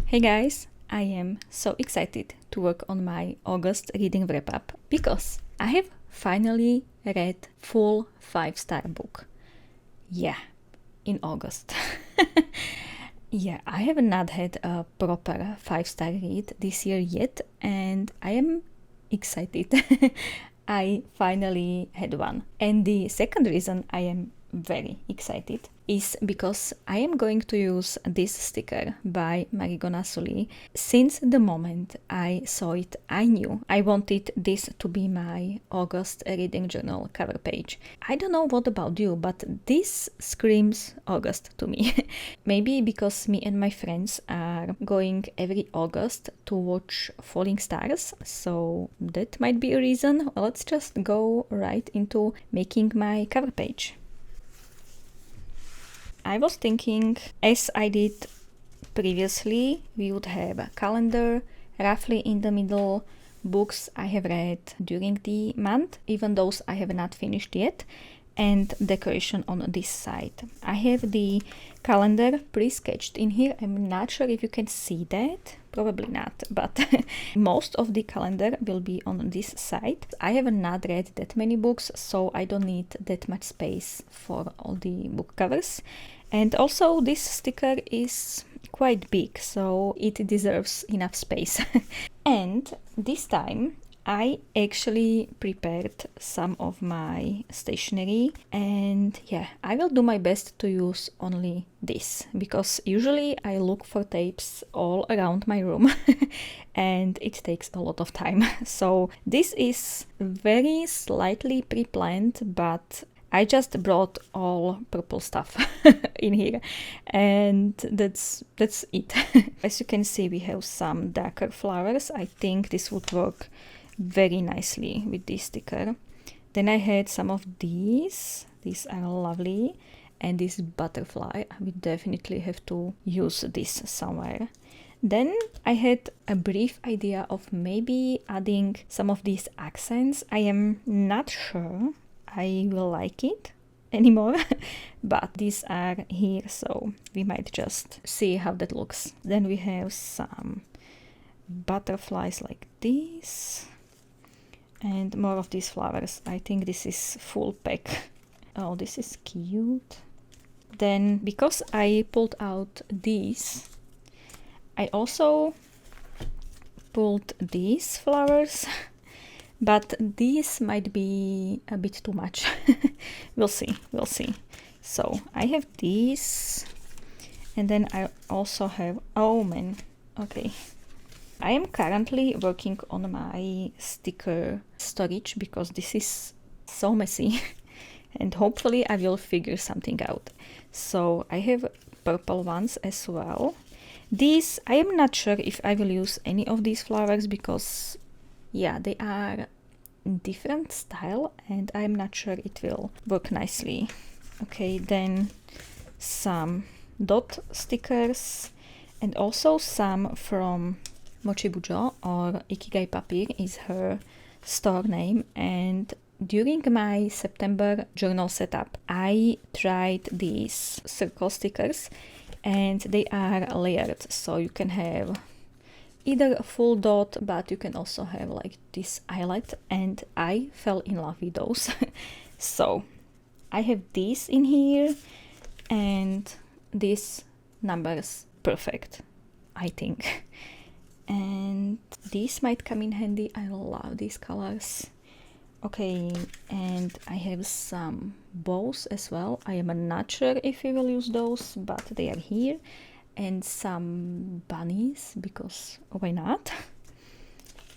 Hey guys, I am so excited to work on my August reading wrap-up because I have finally read full 5-star book. Yeah, in August. Yeah, I have not had a proper 5-star read this year yet, and I am excited. I finally had one. And the second reason I am very excited is because I am going to use this sticker by Marigona Suli. Since the moment I saw it, I knew I wanted this to be my August reading journal cover page. I don't know what about you, but this screams August to me. Maybe because me and my friends are going every August to watch Falling Stars, so that might be a reason. Let's just go right into making my cover page. I was thinking, as I did previously, we would have a calendar roughly in the middle, books I have read during the month, even those I have not finished yet, and decoration on this side. I have the calendar pre-sketched in here. I'm not sure if you can see that, probably not, but most of the calendar will be on this side. I have not read that many books, so I don't need that much space for all the book covers. And also this sticker is quite big, so it deserves enough space. And this time I actually prepared some of my stationery, and yeah, I will do my best to use only this, because usually I look for tapes all around my room and it takes a lot of time. So this is very slightly pre-planned, but I just brought all purple stuff in here, and that's it. As you can see, we have some darker flowers. I think this would work very nicely with this sticker. Then I had some of these are lovely, and this butterfly, we definitely have to use this somewhere. Then I had a brief idea of maybe adding some of these accents. I am not sure I will like it anymore, but these are here, so we might just see how that looks. Then we have some butterflies like this, and more of these flowers. I think this is full pack. Oh, this is cute. Then, because I pulled out these, I also pulled these flowers. But these might be a bit too much. We'll see. So I have these, and then I also have, oh man, okay. I am currently working on my sticker storage because this is so messy and hopefully I will figure something out. So I have purple ones as well. These, I am not sure if I will use any of these flowers because yeah, they are different style and I'm not sure it will work nicely. Okay, then some dot stickers and also some from Bujo, or ikigaipapir is her store name. And during my September journal setup, I tried these circle stickers and they are layered, so you can have either a full dot, but you can also have like this eyelet, and I fell in love with those. So I have these in here, and these numbers perfect, I think. And these might come in handy. I love these colors. Okay, and I have some bows as well. I am not sure if we will use those, but they are here. And some bunnies, because why not?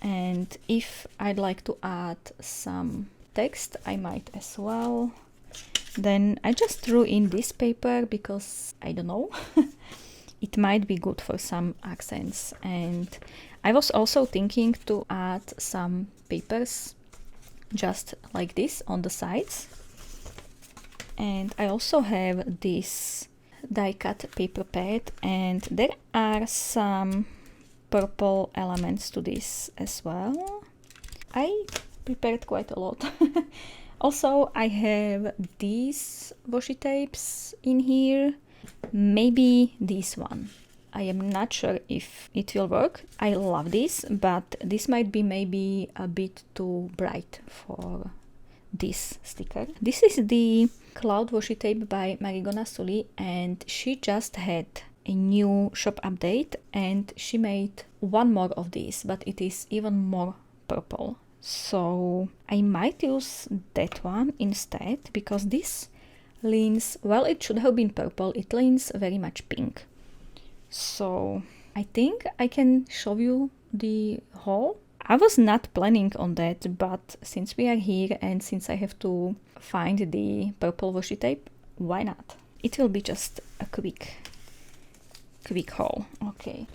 And if I'd like to add some text, I might as well. Then I just threw in this paper because I don't know. It might be good for some accents. And I was also thinking to add some papers just like this on the sides. And I also have this die cut paper pad, and there are some purple elements to this as well. I prepared quite a lot. Also, I have these washi tapes in here, maybe this one. I am not sure if it will work. I love this, but this might be maybe a bit too bright for this sticker. This is the Cloud Washi Tape by Marigona Suli, and she just had a new shop update and she made one more of these, but it is even more purple. So I might use that one instead, because this leans, well, it should have been purple, it leans very much pink. So I think I can show you the haul. I was not planning on that, but since we are here and since I have to find the purple washi tape, why not? It will be just a quick haul. Okay.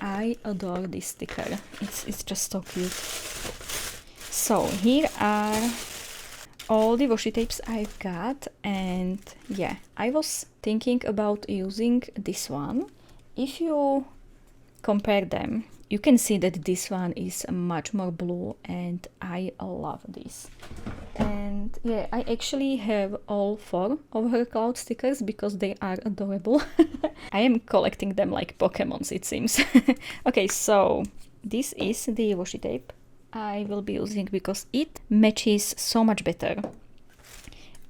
I adore this sticker. It's just so cute. So here are all the washi tapes I've got, and yeah, I was thinking about using this one. If you compare them, you can see that this one is much more blue, and I love this. And yeah, I actually have all 4 of her cloud stickers because they are adorable. I am collecting them like Pokemons, it seems. Okay, so this is the washi tape I will be using because it matches so much better.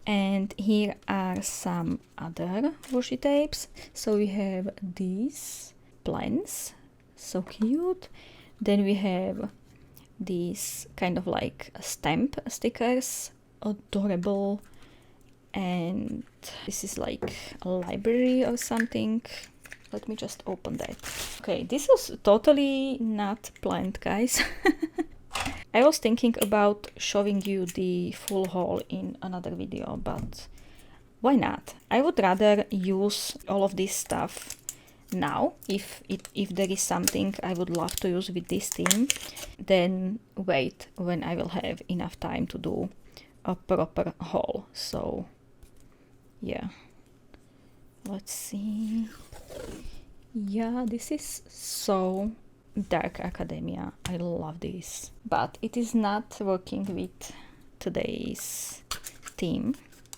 And here are some other washi tapes. So we have these plants, so cute. Then we have these kind of like stamp stickers, adorable. And this is like a library or something. Let me just open that. Okay, this was totally not planned, guys. I was thinking about showing you the full haul in another video, but why not? I would rather use all of this stuff now, if there is something I would love to use with this theme, then wait when I will have enough time to do a proper haul. So yeah, let's see. Yeah, this is so Dark Academia. I love this, but it is not working with today's theme.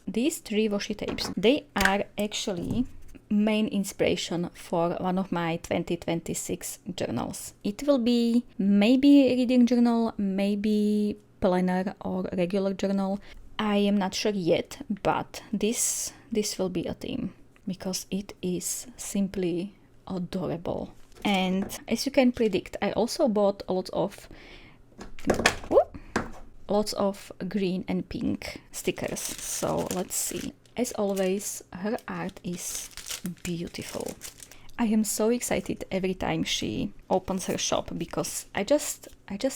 These 3 washi tapes, they are actually main inspiration for one of my 2026 journals. It will be maybe a reading journal, maybe planner or regular journal. I am not sure yet, but this will be a theme because it is simply adorable. And as you can predict, I also bought lots of green and pink stickers. So let's see. As always, her art is beautiful. I am so excited every time she opens her shop because I just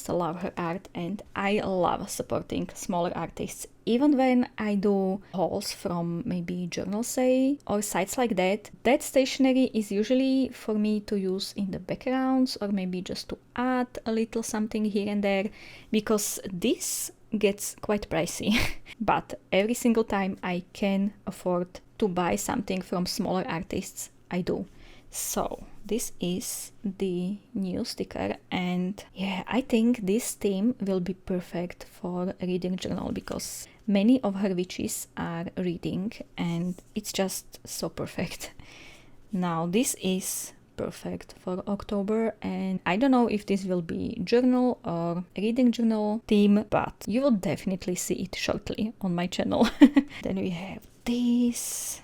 love her art, and I love supporting smaller artists. Even when I do hauls from maybe Journal Say or sites like that, that stationery is usually for me to use in the backgrounds or maybe just to add a little something here and there, because this gets quite pricey. But every single time I can afford to buy something from smaller artists, I do. So this is the new sticker, and yeah, I think this theme will be perfect for a reading journal because many of her witches are reading and it's just so perfect. Now this is perfect for October, and I don't know if this will be journal or reading journal theme, but you will definitely see it shortly on my channel. Then we have this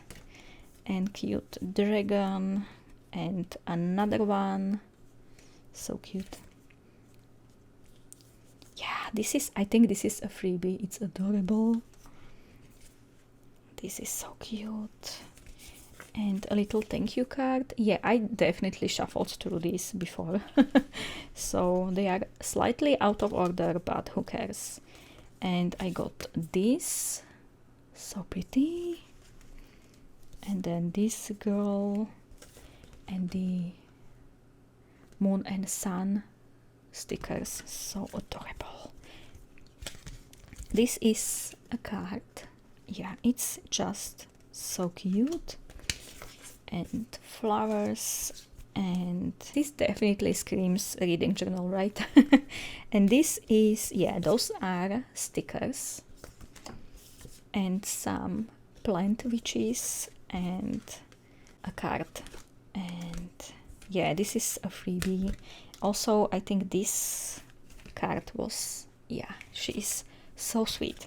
and cute dragon and another one, so cute. Yeah, I think this is a freebie. It's adorable. This is so cute. And a little thank you card. Yeah, I definitely shuffled through these before. So they are slightly out of order, but who cares. And I got this, so pretty. And then this girl and the moon and sun stickers, so adorable. This is a card. Yeah, it's just so cute. And flowers, and this definitely screams reading journal, right? And this is, yeah, those are stickers and some plant witches and a card. And yeah, this is a freebie. Also, I think this card was, yeah, she is so sweet.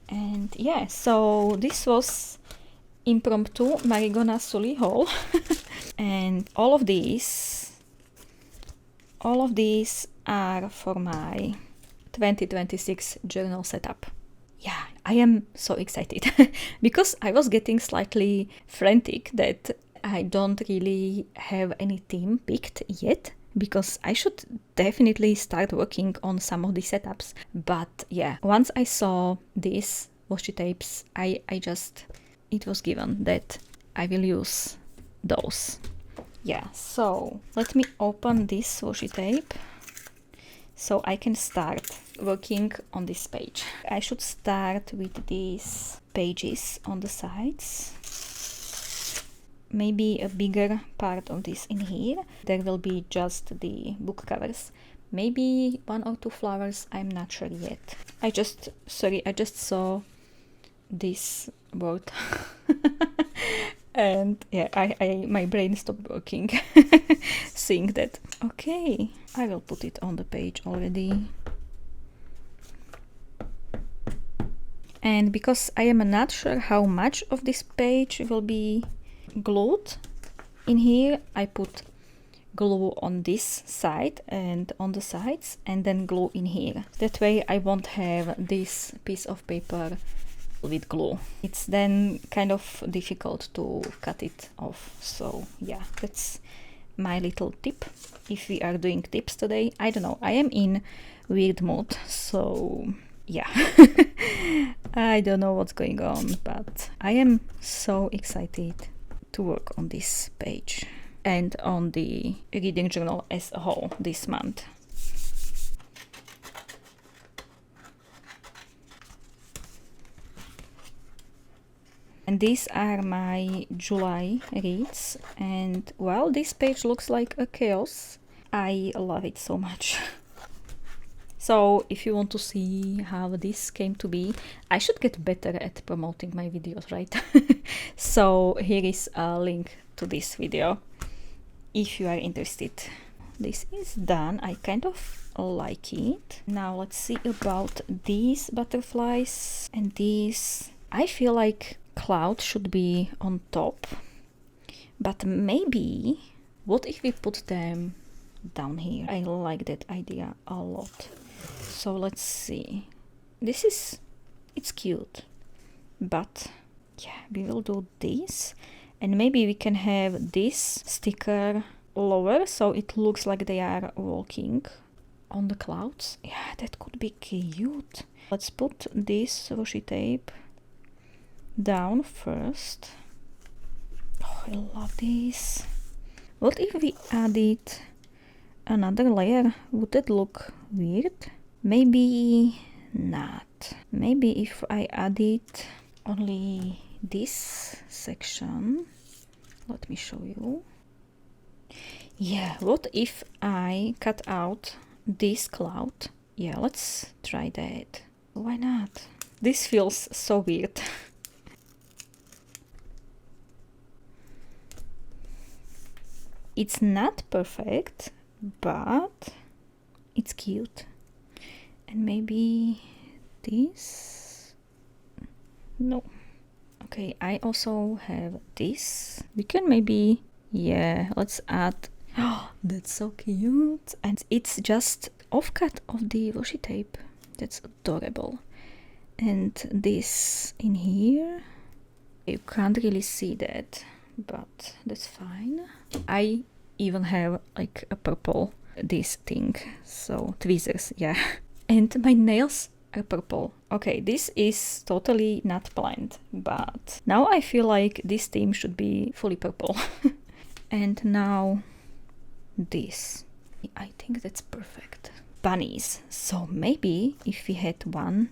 And yeah, so this was impromptu Marigona Suli haul. And all of these are for my 2026 journal setup. Yeah, I am so excited because I was getting slightly frantic that I don't really have any theme picked yet, because I should definitely start working on some of the setups. But yeah, once I saw these washi tapes, it was given that I will use those. Yeah, so let me open this washi tape so I can start working on this page. I should start with these pages on the sides. Maybe a bigger part of this in here. There will be just the book covers. Maybe 1 or 2 flowers, I'm not sure yet. I just saw this word and yeah, my brain stopped working seeing that. Okay, I will put it on the page already. And because I am not sure how much of this page will be glued in here, I put glue on this side and on the sides, and then glue in here. That way I won't have this piece of paper with glue. It's then kind of difficult to cut it off. So yeah, that's my little tip. If we are doing tips today, I don't know, I am in weird mood, so yeah. I don't know what's going on, but I am so excited to work on this page and on the reading journal as a whole this month. And these are my July reads, and while this page looks like a chaos, I love it so much. So if you want to see how this came to be, I should get better at promoting my videos, right? So here is a link to this video if you are interested. This is done. I kind of like it. Now let's see about these butterflies and these. I feel like cloud should be on top, but maybe what if we put them down here? I like that idea a lot. So let's see. It's cute, but yeah, we will do this, and maybe we can have this sticker lower so it looks like they are walking on the clouds. Yeah, that could be cute. Let's put this washi tape down first. Oh, I love this. What if we added another layer? Would that look weird? Maybe not. Maybe if I added only this section. Let me show you. Yeah, what if I cut out this cloud? Yeah, let's try that. Why not? This feels so weird. It's not perfect, but it's cute. And maybe this? No. Okay, I also have this. We can maybe, yeah, let's add. Oh, that's so cute. And it's just offcut of the washi tape. That's adorable. And this in here. You can't really see that, but that's fine. I even have like a purple this thing, so tweezers, yeah. And my nails are purple. Okay, this is totally not planned, but now I feel like this theme should be fully purple. And now this. I think that's perfect. Bunnies. So maybe if we had one,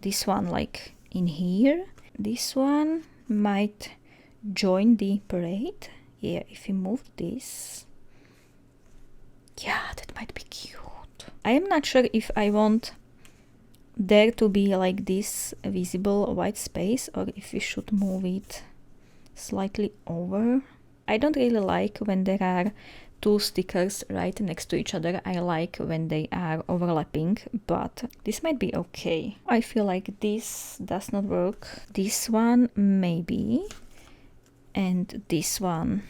this one like in here, this one might join the parade. Yeah, if we move this. Yeah, that might be cute. I am not sure if I want there to be like this visible white space or if we should move it slightly over. I don't really like when there are two stickers right next to each other. I like when they are overlapping, but this might be okay. I feel like this does not work. This one maybe, and this one.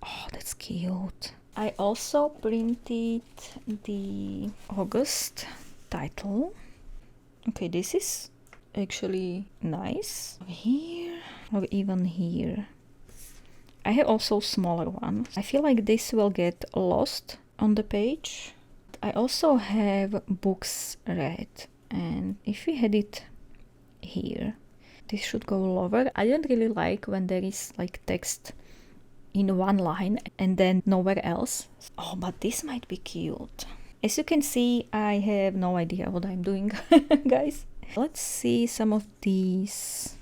Oh, that's cute. I also printed the August title. Okay, this is actually nice. Here or even here. I have also smaller ones. I feel like this will get lost on the page. I also have books read, and if we had it here, this should go lower. I don't really like when there is like text in one line and then nowhere else. Oh, but this might be cute. As you can see, I have no idea what I'm doing, guys. Let's see some of these.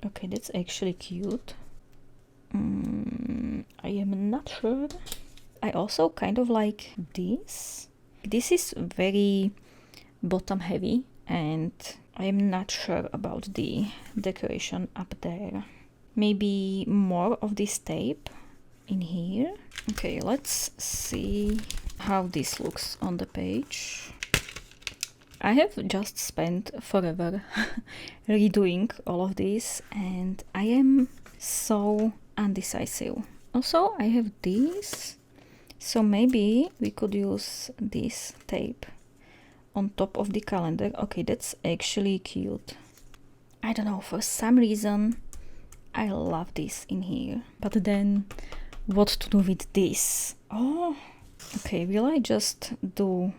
Okay, that's actually cute. I am not sure. I also kind of like this. This is very bottom heavy, and I am not sure about the decoration up there. Maybe more of this tape in here. Okay, let's see how this looks on the page. I have just spent forever redoing all of this, and I am so undecisive. Also, I have this, so maybe we could use this tape on top of the calendar. Okay, that's actually cute. I don't know, for some reason I love this in here. But then what to do with this? Oh, okay, will I just do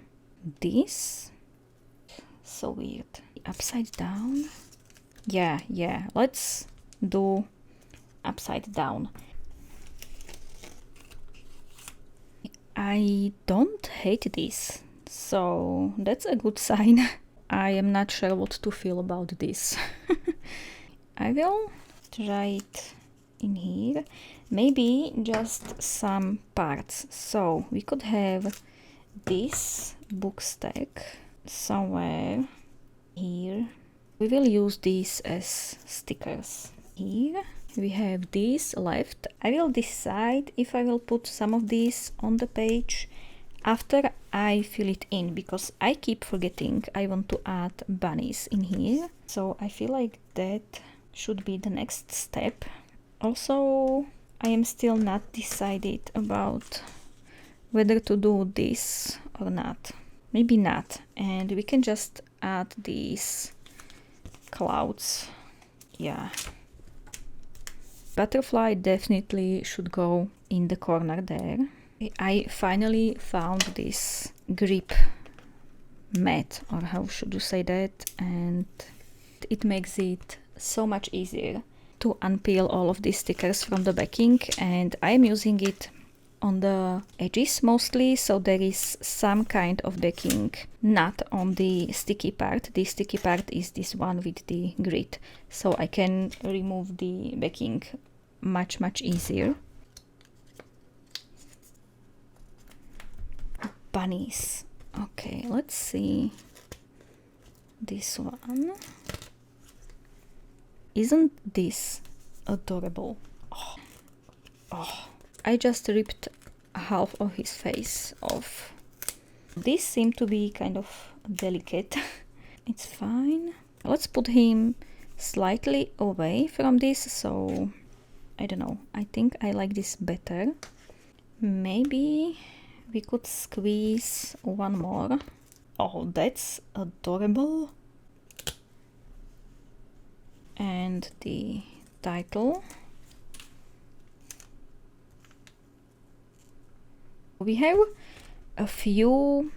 this? So weird. Upside down? Yeah, let's do upside down. I don't hate this, so that's a good sign. I am not sure what to feel about this. I will try it in here. Maybe just some parts. So we could have this book stack somewhere here. We will use these as stickers. Here we have these left. I will decide if I will put some of these on the page after I fill it in, because I keep forgetting I want to add bunnies in here. So I feel like that should be the next step. Also, I am still not decided about whether to do this or not. Maybe not. And we can just add these clouds. Yeah. Butterfly definitely should go in the corner there. I finally found this grip mat, or how should you say that, and it makes it so much easier to unpeel all of these stickers from the backing, and I'm using it on the edges mostly, so there is some kind of backing not on the sticky part. The sticky part is this one with the grit, so I can remove the backing much easier. Bunnies. Okay, let's see this one. Isn't this adorable? Oh. I just ripped half of his face off. This seemed to be kind of delicate. It's fine. Let's put him slightly away from this, so I don't know. I think I like this better. Maybe we could squeeze one more. Oh, that's adorable. And the title. We have a few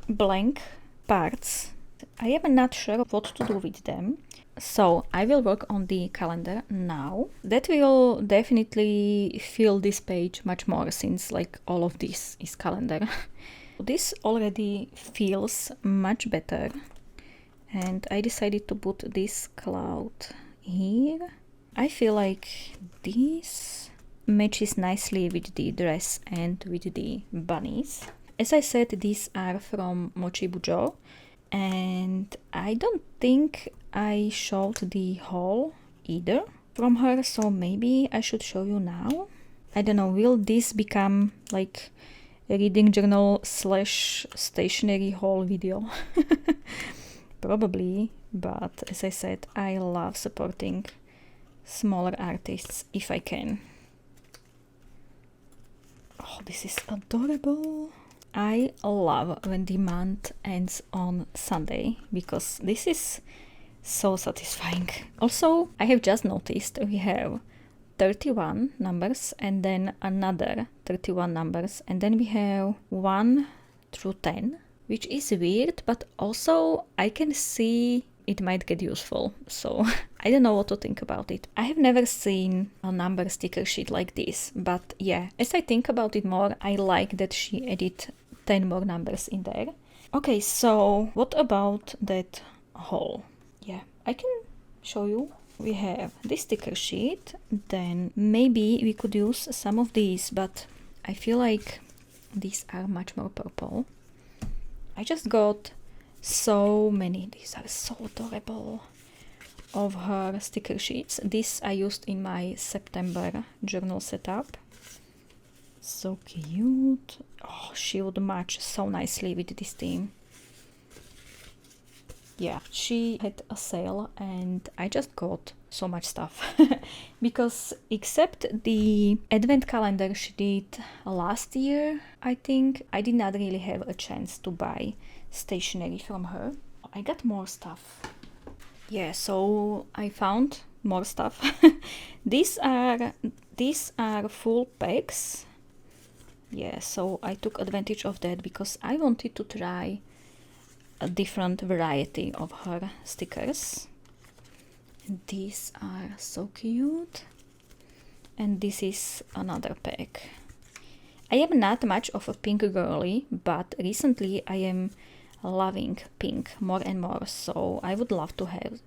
blank parts. I am not sure what to do with them, so I will work on the calendar now. That will definitely fill this page much more, since like all of this is calendar. This already feels much better, and I decided to put this cloud here. I feel like this matches nicely with the dress and with the bunnies. As I said, these are from Mochi Bujo, and I don't think I showed the haul either. from her, so maybe I should show you now. I don't know, will this become like a reading journal slash stationery haul video? Probably, but as I said, I love supporting smaller artists if I can. Oh, this is adorable. I love when the month ends on Sunday because this is so satisfying. Also, I have just noticed we have 31 numbers and then another 31 numbers, and then we have 1 through 10, which is weird, but also I can see it might get useful, so I don't know what to think about it. I have never seen a number sticker sheet like this, but yeah, as I think about it more, I like that she added 10 more numbers in there. Okay, so what about that haul? Yeah, I can show you. We have this sticker sheet, then maybe we could use some of these, but I feel like these are much more purple. I just got so many, these are so adorable, of her sticker sheets. This I used in my September journal setup. So cute. Oh, she would match so nicely with this theme. Yeah, she had a sale and I just got so much stuff because except the advent calendar she did last year, I think I did not really have a chance to buy stationery from her. I got more stuff. Yeah, so I found more stuff. These are full packs. Yeah, so I took advantage of that because I wanted to try a different variety of her stickers. These are so cute. And this is another pack. I am not much of a pink girly, but recently I am loving pink more and more, so I would love to have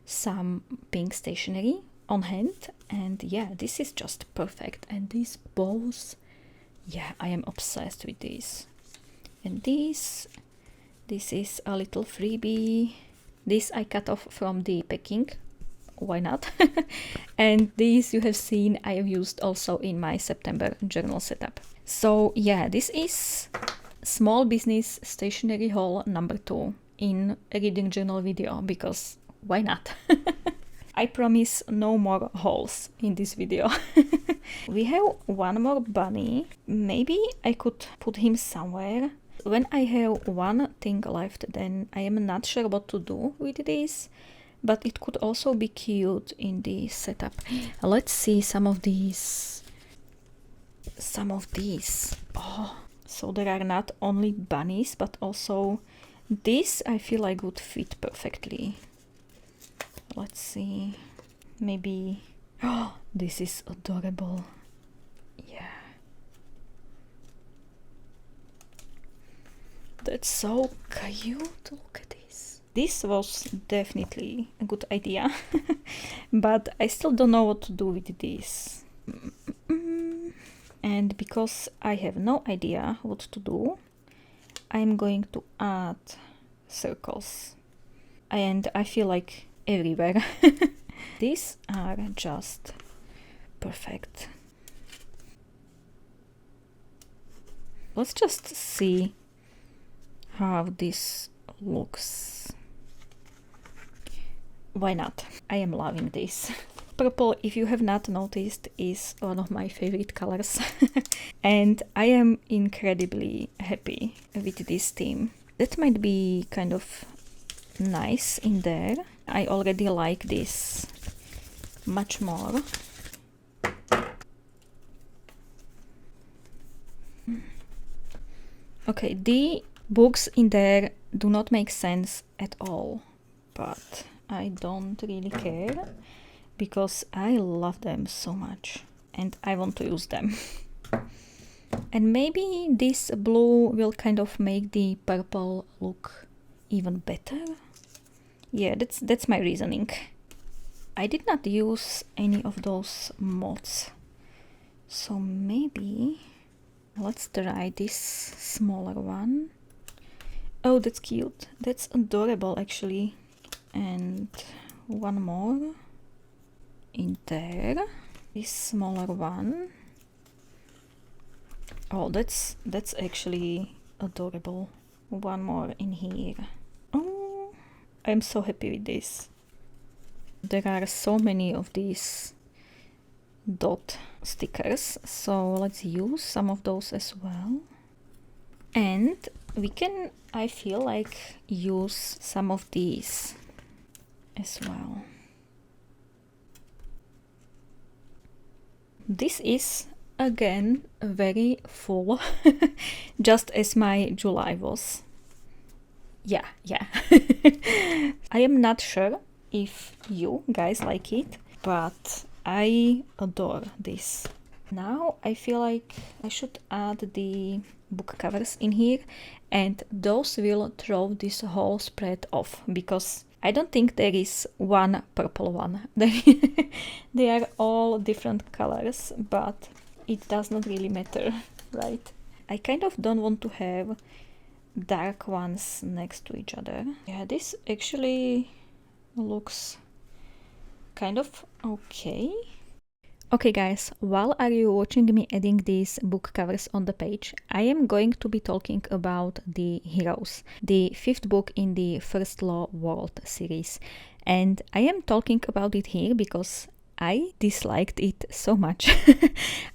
some pink stationery on hand. And yeah, this is just perfect. And these bows, yeah, I am obsessed with these. And this is a little freebie. This I cut off from the packing, why not? And these you have seen I have used also in my September journal setup. So yeah, this is small business stationery haul number 2 in a reading journal video, because why not? I promise no more hauls in this video. We have one more bunny. Maybe I could put him somewhere. When I have one thing left, then I am not sure what to do with this, but it could also be cute in the setup. Let's see some of these. Oh, so there are not only bunnies, but also this I feel like would fit perfectly. Let's see. Maybe. Oh, this is adorable. Yeah. That's so cute. Look at this. This was definitely a good idea, but I still don't know what to do with this. And because I have no idea what to do, I'm going to add circles. And I feel like everywhere. These are just perfect. Let's just see how this looks. Why not? I am loving this. Purple, if you have not noticed, is one of my favorite colors. And I am incredibly happy with this theme. That might be kind of nice in there. I already like this much more. Okay, the books in there do not make sense at all, but I don't really care because I love them so much and I want to use them. And maybe this blue will kind of make the purple look even better. Yeah, that's my reasoning. I did not use any of those moths, so maybe let's try this smaller one. Oh, that's cute. That's adorable actually. And one more. in there. This smaller one. Oh, that's actually adorable. One more in here. Oh, I'm so happy with this. There are so many of these dot stickers, so let's use some of those as well. And we can, I feel like, use some of these as well. This is again very full, just as my July was. Yeah. I am not sure if you guys like it, but I adore this. Now I feel like I should add the book covers in here, and those will throw this whole spread off, because I don't think there is one purple one. They are all different colors, but it does not really matter, right? I kind of don't want to have dark ones next to each other. Yeah, this actually looks kind of okay. Okay guys, while are you watching me adding these book covers on the page, I am going to be talking about the Heroes, the 5th book in the First Law World series. And I am talking about it here because I disliked it so much.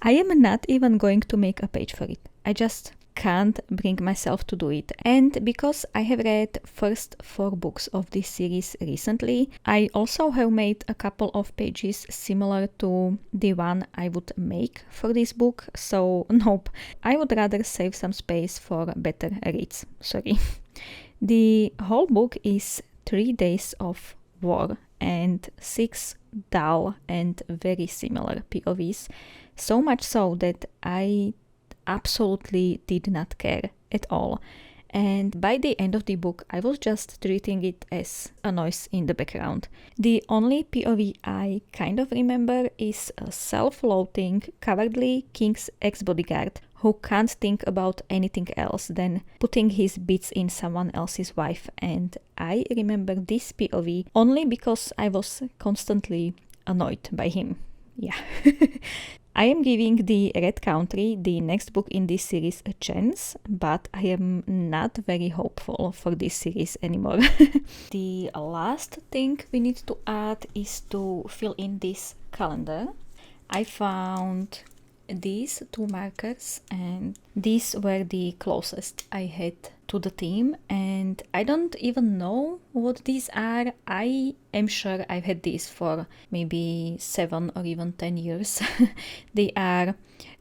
I am not even going to make a page for it. I just can't bring myself to do it. And because I have read first 4 books of this series recently, I also have made a couple of pages similar to the one I would make for this book, so nope, I would rather save some space for better reads, sorry. The whole book is 3 days of war and 6 dull and very similar POVs, so much so that I absolutely did not care at all. And by the end of the book, I was just treating it as a noise in the background. The only POV I kind of remember is a self-loathing, cowardly king's ex-bodyguard who can't think about anything else than putting his bits in someone else's wife. And I remember this POV only because I was constantly annoyed by him. Yeah. I am giving the Red Country, the next book in this series, a chance, but I am not very hopeful for this series anymore. The last thing we need to add is to fill in this calendar. I found these 2 markers, and these were the closest I had to the theme, and I don't even know what these are. I am sure I've had these for maybe 7 or even 10 years. They are,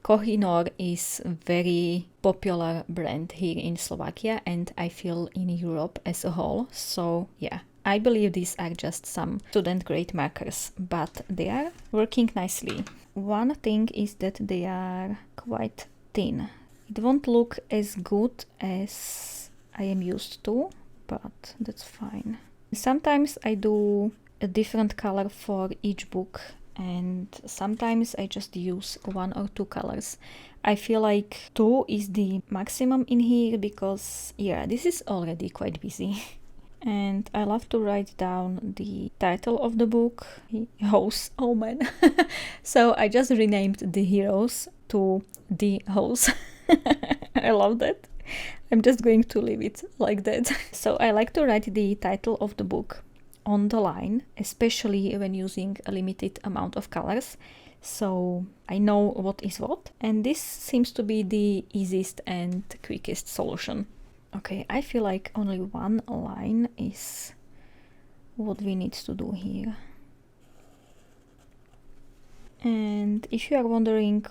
Kohinoor is a very popular brand here in Slovakia, and I feel in Europe as a whole, so yeah. I believe these are just some student grade markers, but they are working nicely. One thing is that they are quite thin. It won't look as good as I am used to, but that's fine. Sometimes I do a different color for each book, and sometimes I just use 1 or 2 colors. I feel like 2 is the maximum in here because, yeah, this is already quite busy. And I love to write down the title of the book, Heroes, oh man. So I just renamed the Heroes to The Hoes. I love that. I'm just going to leave it like that. So I like to write the title of the book on the line, especially when using a limited amount of colors, so I know what is what. And this seems to be the easiest and quickest solution. Okay, I feel like only 1 line is what we need to do here. And if you are wondering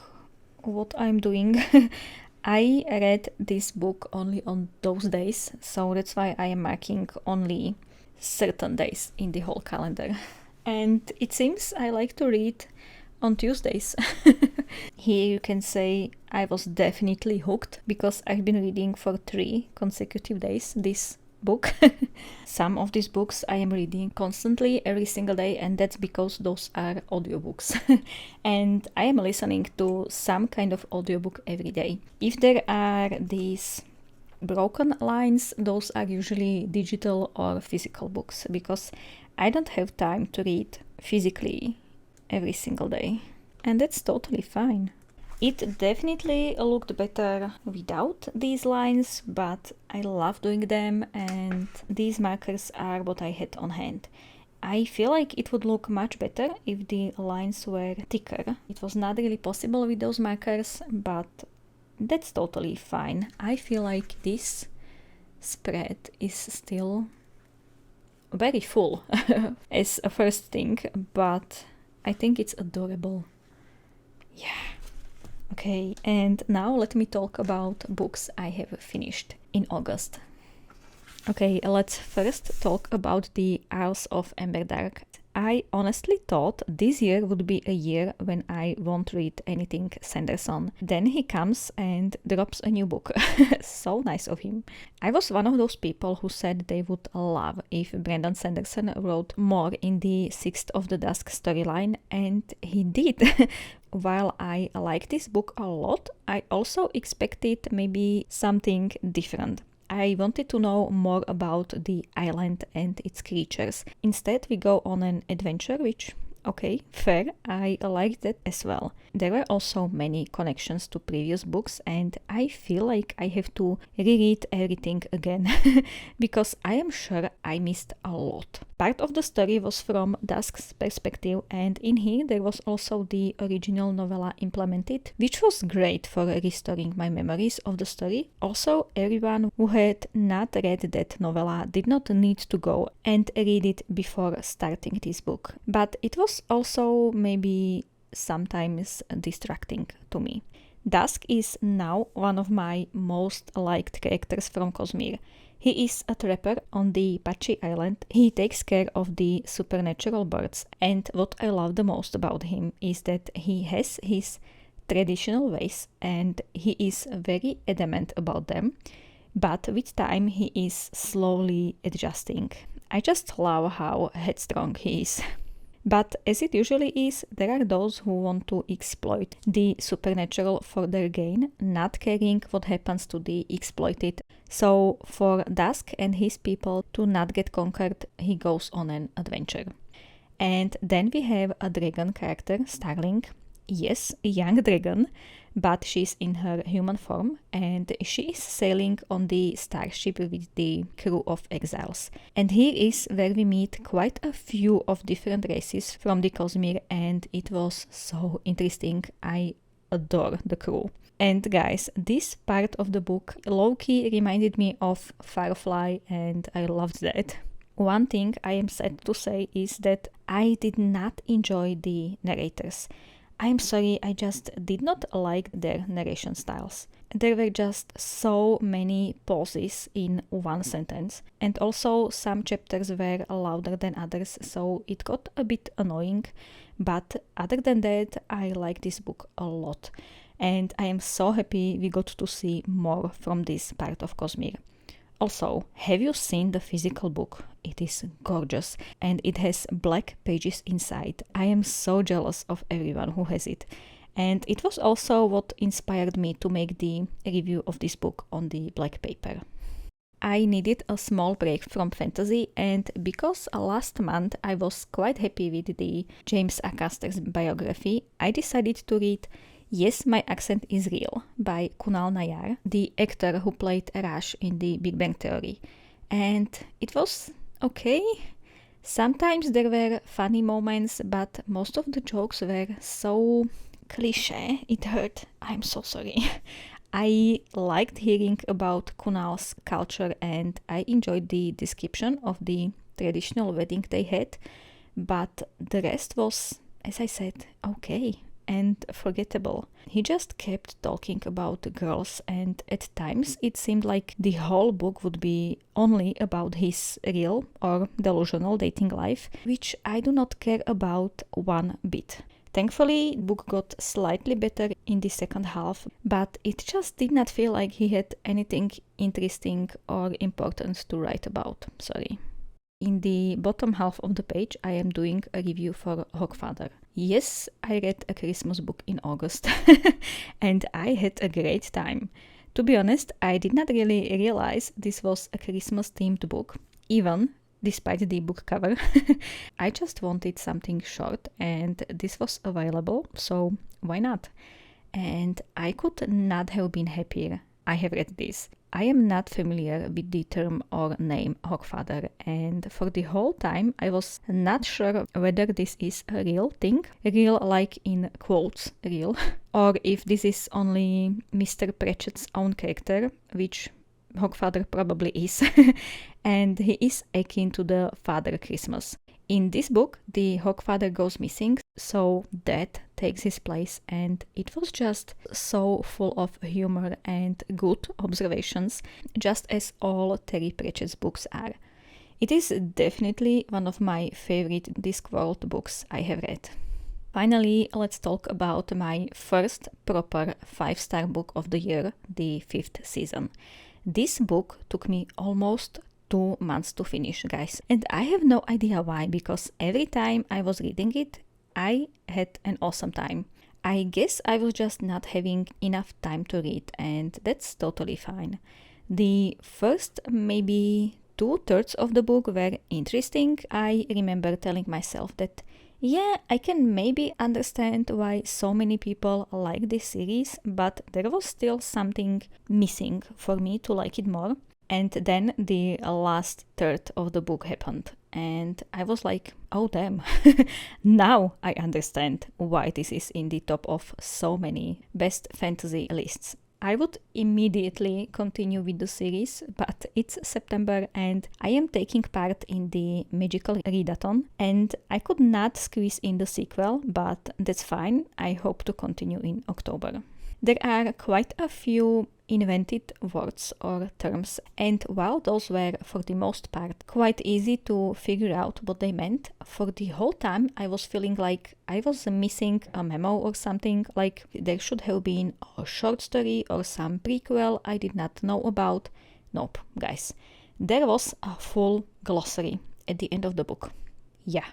what I'm doing, I read this book only on those days, so that's why I am marking only certain days in the whole calendar. And it seems I like to read on Tuesdays. Here you can say I was definitely hooked because I've been reading for 3 consecutive days this book. Some of these books I am reading constantly every single day, and that's because those are audiobooks. And I am listening to some kind of audiobook every day. If there are these broken lines, those are usually digital or physical books because I don't have time to read physically every single day. And that's totally fine. It definitely looked better without these lines, but I love doing them, and these markers are what I had on hand. I feel like it would look much better if the lines were thicker. It was not really possible with those markers, but that's totally fine. I feel like this spread is still very full as a first thing, but I think it's adorable. Yeah. Okay, and now let me talk about books I have finished in August. Okay, let's first talk about the Isles of Emberdark. I honestly thought this year would be a year when I won't read anything Sanderson. Then he comes and drops a new book. So nice of him. I was one of those people who said they would love if Brandon Sanderson wrote more in the Sixth of the Dusk storyline, and he did. While I like this book a lot, I also expected maybe something different. I wanted to know more about the island and its creatures. Instead, we go on an adventure, which, okay, fair, I liked that as well. There were also many connections to previous books, and I feel like I have to reread everything again because I am sure I missed a lot. Part of the story was from Dusk's perspective, and in here there was also the original novella implemented, which was great for restoring my memories of the story. Also, everyone who had not read that novella did not need to go and read it before starting this book. But it was also maybe sometimes distracting to me. Dusk is now one of my most liked characters from Cosmere. He is a trapper on the Patchy Island. He takes care of the supernatural birds, and what I love the most about him is that he has his traditional ways and he is very adamant about them, but with time he is slowly adjusting. I just love how headstrong he is. But as it usually is, there are those who want to exploit the supernatural for their gain, not caring what happens to the exploited. So for Dusk and his people to not get conquered, he goes on an adventure. And then we have a dragon character, Starling. Yes, a young dragon, but she's in her human form, and she is sailing on the starship with the crew of exiles. And here is where we meet quite a few of different races from the Cosmere, and it was so interesting. I adore the crew. And guys, this part of the book low-key reminded me of Firefly, and I loved that. One thing I am sad to say is that I did not enjoy the narrators. I'm sorry, I just did not like their narration styles. There were just so many pauses in one sentence, and also some chapters were louder than others, so it got a bit annoying. But other than that, I like this book a lot, and I am so happy we got to see more from this part of Cosmere. Also, have you seen the physical book? It is gorgeous and it has black pages inside. I am so jealous of everyone who has it. And it was also what inspired me to make the review of this book on the black paper. I needed a small break from fantasy, and because last month I was quite happy with the James Acaster's biography, I decided to read Yes, My Accent is Real by Kunal Nayyar, the actor who played Raj in the Big Bang Theory. And it was okay. Sometimes there were funny moments, but most of the jokes were so cliché, it hurt. I'm so sorry. I liked hearing about Kunal's culture and I enjoyed the description of the traditional wedding they had, but the rest was, as I said, okay and forgettable. He just kept talking about girls, and at times it seemed like the whole book would be only about his real or delusional dating life, which I do not care about one bit. Thankfully, the book got slightly better in the second half, but it just did not feel like he had anything interesting or important to write about. Sorry. In the bottom half of the page, I am doing a review for Hogfather. Yes, I read a Christmas book in August and I had a great time. To be honest, I did not really realize this was a Christmas themed book, even despite the book cover. I just wanted something short and this was available, so why not? And I could not have been happier. I have read this. I am not familiar with the term or name Hogfather, and for the whole time I was not sure whether this is a real thing, real like in quotes real, or if this is only Mr. Pratchett's own character, which Hogfather probably is, and he is akin to the Father Christmas. In this book, the Hogfather goes missing, so Death takes his place, and it was just so full of humor and good observations, just as all Terry Pratchett's books are. It is definitely one of my favorite Discworld books I have read. Finally, let's talk about my first proper 5-star book of the year, the 5th season. This book took me almost 2 months to finish, guys. And I have no idea why, because every time I was reading it, I had an awesome time. I guess I was just not having enough time to read, and that's totally fine. The first maybe 2/3 of the book were interesting. I remember telling myself that, yeah, I can maybe understand why so many people like this series, but there was still something missing for me to like it more. And then the last third of the book happened, and I was like, oh damn, now I understand why this is in the top of so many best fantasy lists. I would immediately continue with the series, but it's September and I am taking part in the Magical Readathon, and I could not squeeze in the sequel, but that's fine. I hope to continue in October. There are quite a few invented words or terms, and while those were for the most part quite easy to figure out what they meant, for the whole time I was feeling like I was missing a memo or something, like there should have been a short story or some prequel I did not know about. Nope, guys. There was a full glossary at the end of the book. Yeah.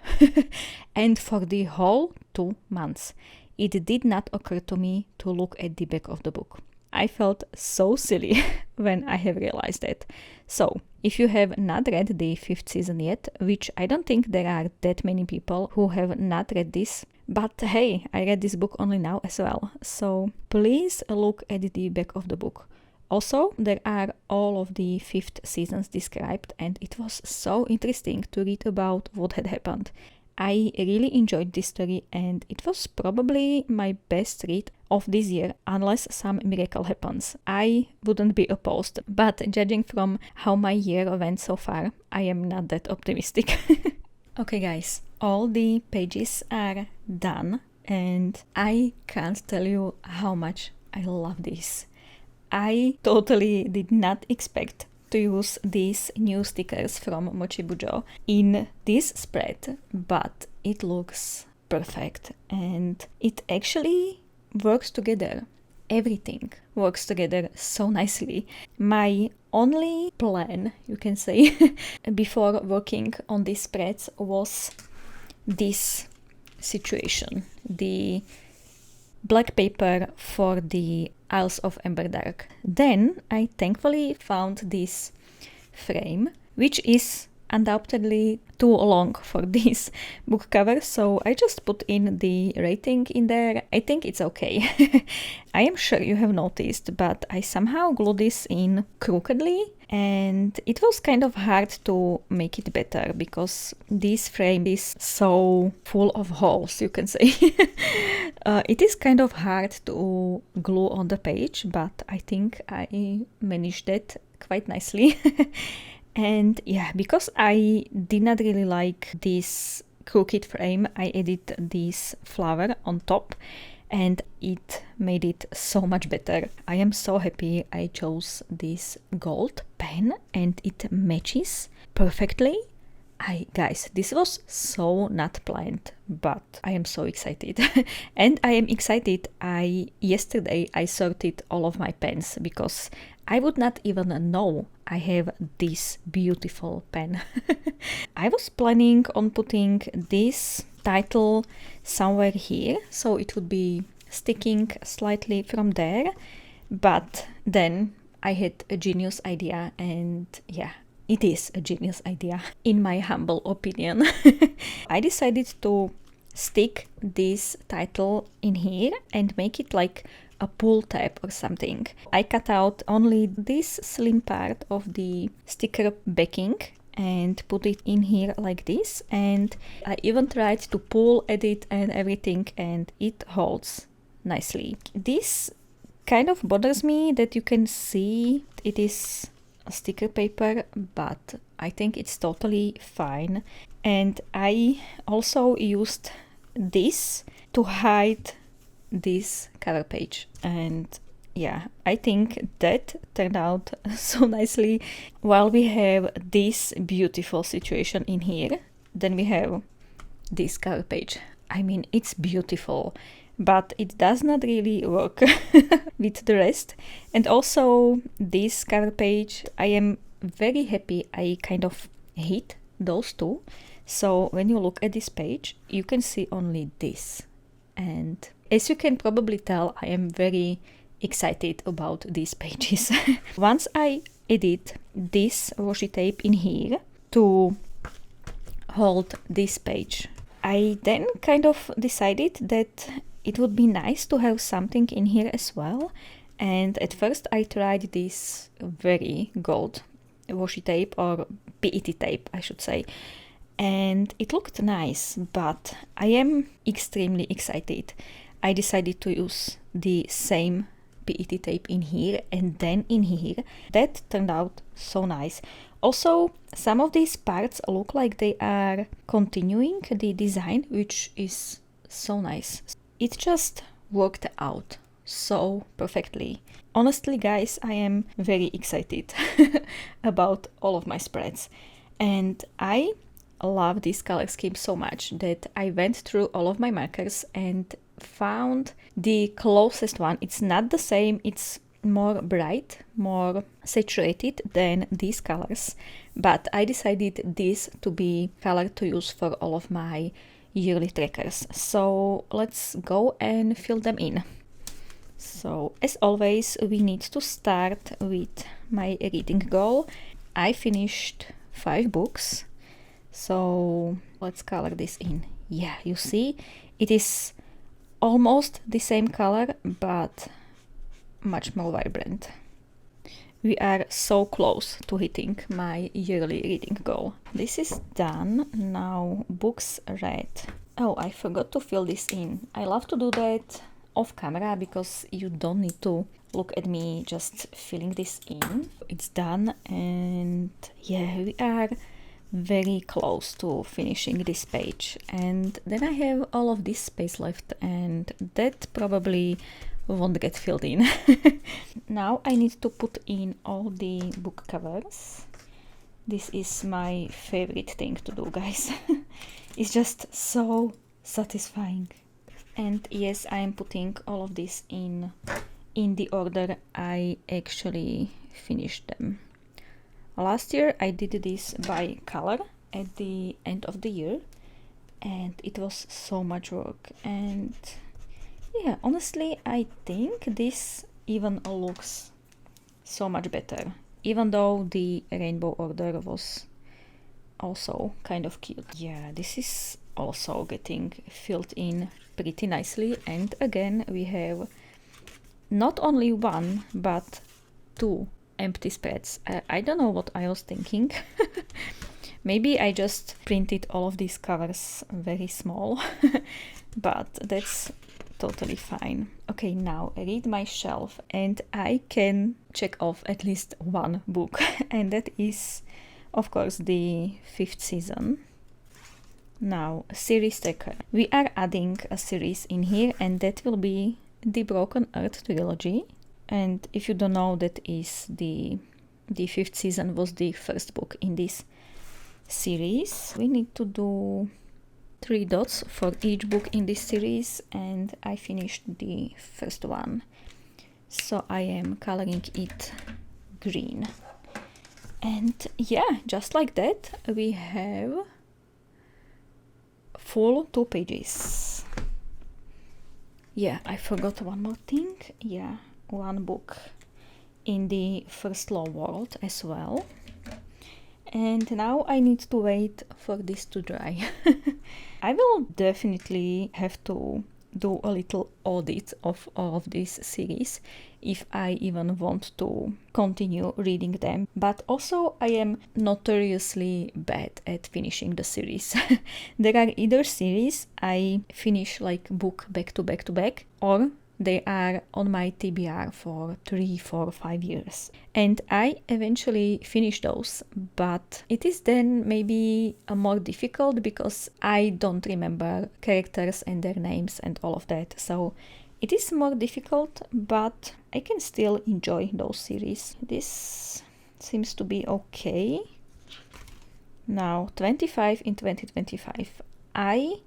And for the whole 2 months, it did not occur to me to look at the back of the book. I felt so silly when I have realized that. So, if you have not read the 5th season yet, which I don't think there are that many people who have not read this, but hey, I read this book only now as well, so please look at the back of the book. Also, there are all of the 5th seasons described, and it was so interesting to read about what had happened. I really enjoyed this story, and it was probably my best read of this year, unless some miracle happens. I wouldn't be opposed, but judging from how my year went so far, I am not that optimistic. Okay guys, all the pages are done, and I can't tell you how much I love this. I totally did not expect to use these new stickers from Mochi Bujo in this spread, but it looks perfect and it actually works together. Everything works together so nicely. My only plan, you can say, before working on these spreads was this situation, the black paper for the Isles of Emberdark. Then I thankfully found this frame, which is undoubtedly too long for this book cover, so I just put in the rating in there. I think it's okay. I am sure you have noticed, but I somehow glued this in crookedly, and it was kind of hard to make it better because this frame is so full of holes, you can say. It is kind of hard to glue on the page, but I think I managed it quite nicely. And yeah, because I did not really like this crooked frame, I added this flower on top and it made it so much better. I am so happy I chose this gold pen and it matches perfectly. Guys, this was so not planned, but I am so excited. And I am excited yesterday I sorted all of my pens because I would not even know I have this beautiful pen. I was planning on putting this title somewhere here, so it would be sticking slightly from there, but then I had a genius idea and yeah, it is a genius idea, in my humble opinion. I decided to stick this title in here and make it like a pull tab or something. I cut out only this slim part of the sticker backing and put it in here like this, and I even tried to pull at it and everything, and it holds nicely. This kind of bothers me that you can see it is a sticker paper, but I think it's totally fine. And I also used this to hide this cover page, and yeah, I think that turned out so nicely. While we have this beautiful situation in here, then we have this cover page. I mean, it's beautiful, but it does not really work with the rest. And also this cover page, I am very happy I kind of hid those two. So when you look at this page, you can see only this. And as you can probably tell, I am very excited about these pages. Once I edit this washi tape in here to hold this page, I then kind of decided that it would be nice to have something in here as well. And at first I tried this very gold washi tape, or PET tape I should say, and it looked nice, but I am extremely excited. I decided to use the same PET tape in here and then in here. That turned out so nice. Also, some of these parts look like they are continuing the design, which is so nice. It just worked out so perfectly. Honestly, guys, I am very excited about all of my spreads, and I love this color scheme so much that I went through all of my markers and found the closest one. It's not the same, it's more bright, more saturated than these colors, but I decided this to be color to use for all of my yearly trackers. So let's go and fill them in. So as always, we need to start with my reading goal. I finished 5 books, so let's color this in. Yeah, you see, it is almost the same color, but much more vibrant. We are so close to hitting my yearly reading goal. This is done. Now books read. Oh, I forgot to fill this in. I love to do that off camera because you don't need to look at me just filling this in. It's done, and yeah, we are very close to finishing this page, and then I have all of this space left, and that probably won't get filled in. Now I need to put in all the book covers. This is my favorite thing to do, guys. It's just so satisfying. And yes, I am putting all of this in the order I actually finished them. Last year I did this by color at the end of the year, and it was so much work. And yeah, honestly, I think this even looks so much better, even though the rainbow order was also kind of cute. Yeah, this is also getting filled in pretty nicely, and again we have not only one but 2 empty spreads. I don't know what I was thinking. Maybe I just printed all of these covers very small, but that's totally fine. Okay, now read my shelf, and I can check off at least one book, and that is, of course, the 5th season. Now, series tracker. We are adding a series in here, and that will be the Broken Earth trilogy. And if you don't know, that is the 5th season was the first book in this series. We need to do 3 dots for each book in this series, and I finished the first one, so I am coloring it green. And yeah, just like that we have full 2 pages. Yeah, I forgot one more thing. Yeah, 1 book in the First Law world as well. And now I need to wait for this to dry. I will definitely have to do a little audit of all of this series if I even want to continue reading them. But also I am notoriously bad at finishing the series. There are either series I finish like book back to back to back, or they are on my TBR for 3, 4, 5 years. And I eventually finish those, but it is then maybe more difficult because I don't remember characters and their names and all of that. So it is more difficult, but I can still enjoy those series. This seems to be okay. Now, 25 in 2025. I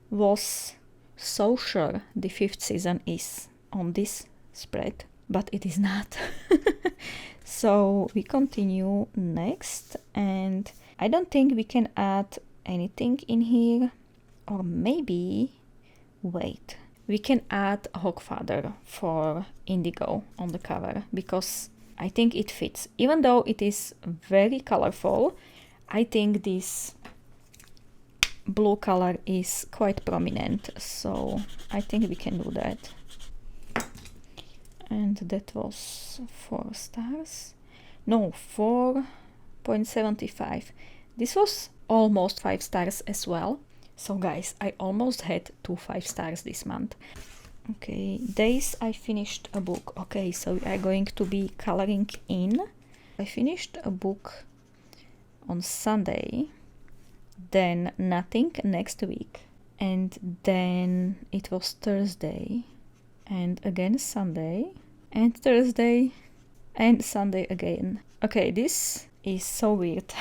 was so sure the 5th season is on this spread, but it is not. So we continue next, and I don't think we can add anything in here, or maybe wait, we can add Hogfather for indigo on the cover because I think it fits. Even though it is very colorful, I think this blue color is quite prominent, so I think we can do that. And that was 4 stars. No, 4.75. This was almost 5 stars as well. So guys, I almost had 2 5 stars this month. Okay, days I finished a book. Okay, so we are going to be coloring in. I finished a book on Sunday, then nothing next week, and then it was Thursday, and again Sunday, and Thursday, and Sunday again. Okay, this is so weird.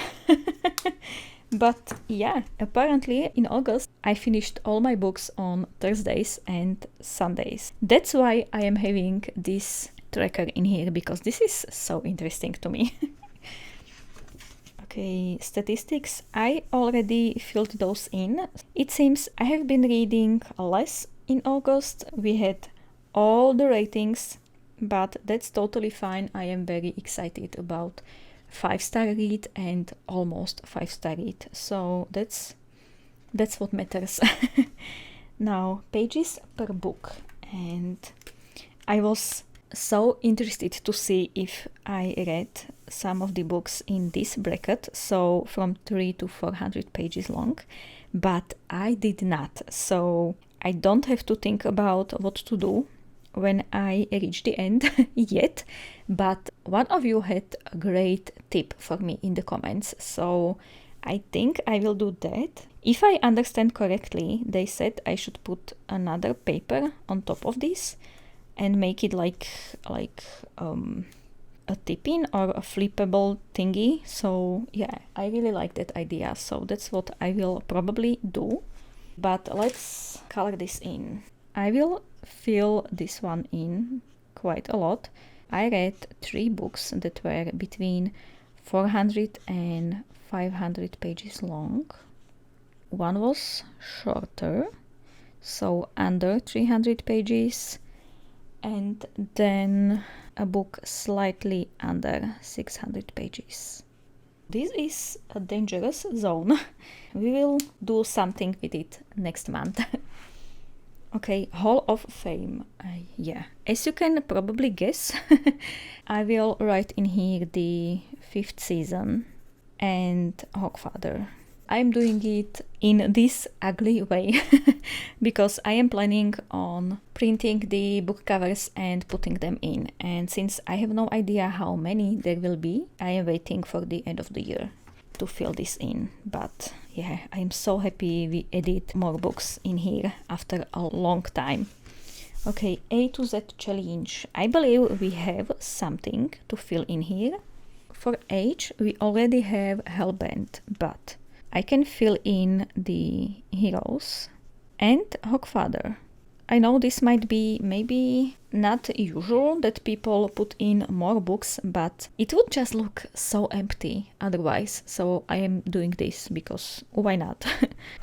But yeah, apparently in August I finished all my books on Thursdays and Sundays. That's why I am having this tracker in here, because this is so interesting to me. Okay, statistics. I already filled those in. It seems I have been reading less in August. We had all the ratings, but that's totally fine. I am very excited about 5-star read and almost 5-star read. So that's what matters. Now, pages per book. And I was so interested to see if I read some of the books in this bracket, so from 300 to 400 pages long, but I did not. So I don't have to think about what to do when I reach the end yet, but one of you had a great tip for me in the comments, so I think I will do that. If I understand correctly, they said I should put another paper on top of this and make it like a tip-in or a flippable thingy. So yeah, I really like that idea, so that's what I will probably do. But let's color this in. I will fill this one in quite a lot. I read 3 books that were between 400 and 500 pages long. One was shorter, so under 300 pages, and then a book slightly under 600 pages. This is a dangerous zone. We will do something with it next month. Okay, Hall of Fame. Yeah, as you can probably guess, I will write in here the 5th season and Hogfather. I'm doing it in this ugly way because I am planning on printing the book covers and putting them in. And since I have no idea how many there will be, I am waiting for the end of the year to fill this in. But yeah, I am so happy we added more books in here after a long time. Okay, A to Z challenge. I believe we have something to fill in here. For H, we already have Hellbent, but I can fill in the heroes and Hogfather. I know this might be maybe not usual that people put in more books, but it would just look so empty otherwise. So I am doing this because why not?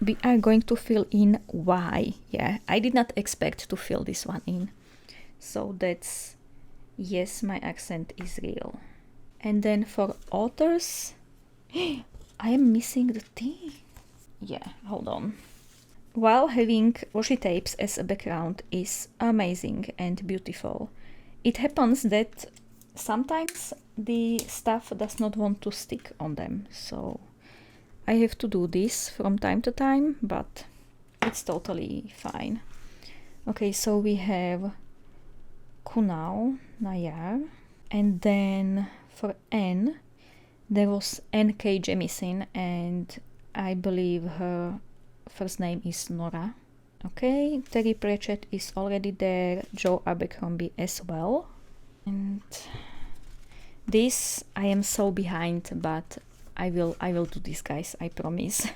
We are going to fill in Y. Yeah, I did not expect to fill this one in. So that's, yes, my accent is real. And then for authors, I am missing the tea. Yeah, hold on. While having washi tapes as a background is amazing and beautiful, it happens that sometimes the stuff does not want to stick on them, so I have to do this from time to time, but it's totally fine. Okay, so we have Kunal Nayar, and then for N, there was NK Jemisin, and I believe her first name is Nora. Okay, Terry Pratchett is already there, Joe Abercrombie as well. And this, I am so behind, but I will do this, guys, I promise.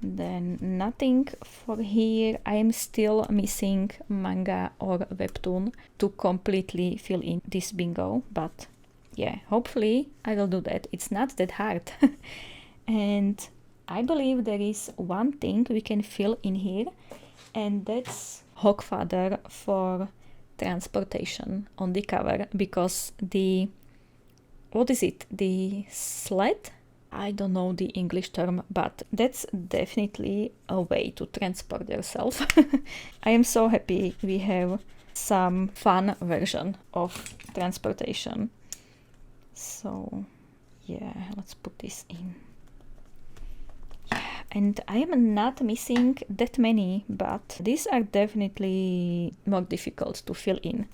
Then nothing for here. I am still missing manga or webtoon to completely fill in this bingo, but yeah, hopefully I will do that. It's not that hard. And I believe there is one thing we can fill in here, and that's Hogfather for transportation on the cover, because the, what is it, the sled? I don't know the English term, but that's definitely a way to transport yourself. I am so happy we have some fun version of transportation. So yeah, let's put this in. Yeah, and I am not missing that many, but these are definitely more difficult to fill in.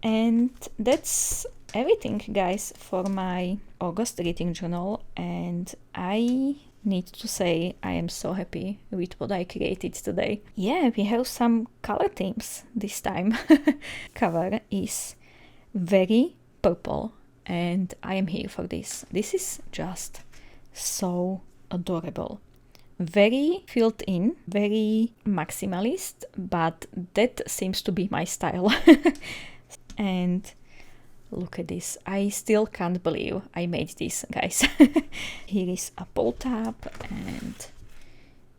And that's everything, guys, for my August reading journal, and I need to say I am so happy with what I created today. Yeah, we have some color themes this time. Cover is very purple, and I am here for this. This is just so adorable. Very filled in, very maximalist, but that seems to be my style. And look at this. I still can't believe I made this, guys. Here is a pull tab, and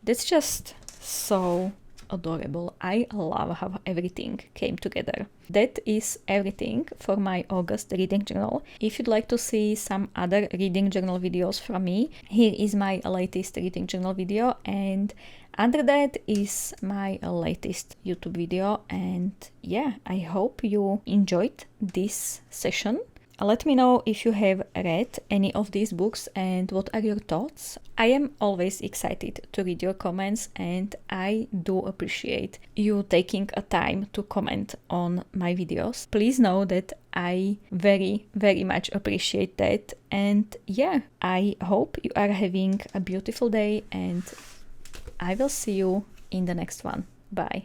that's just so adorable. I love how everything came together. That is everything for my August reading journal. If you'd like to see some other reading journal videos from me, here is my latest reading journal video, and under that is my latest YouTube video. And yeah, I hope you enjoyed this session. Let me know if you have read any of these books and what are your thoughts. I am always excited to read your comments, and I do appreciate you taking a time to comment on my videos. Please know that I very, very much appreciate that. And yeah, I hope you are having a beautiful day, and I will see you in the next one. Bye.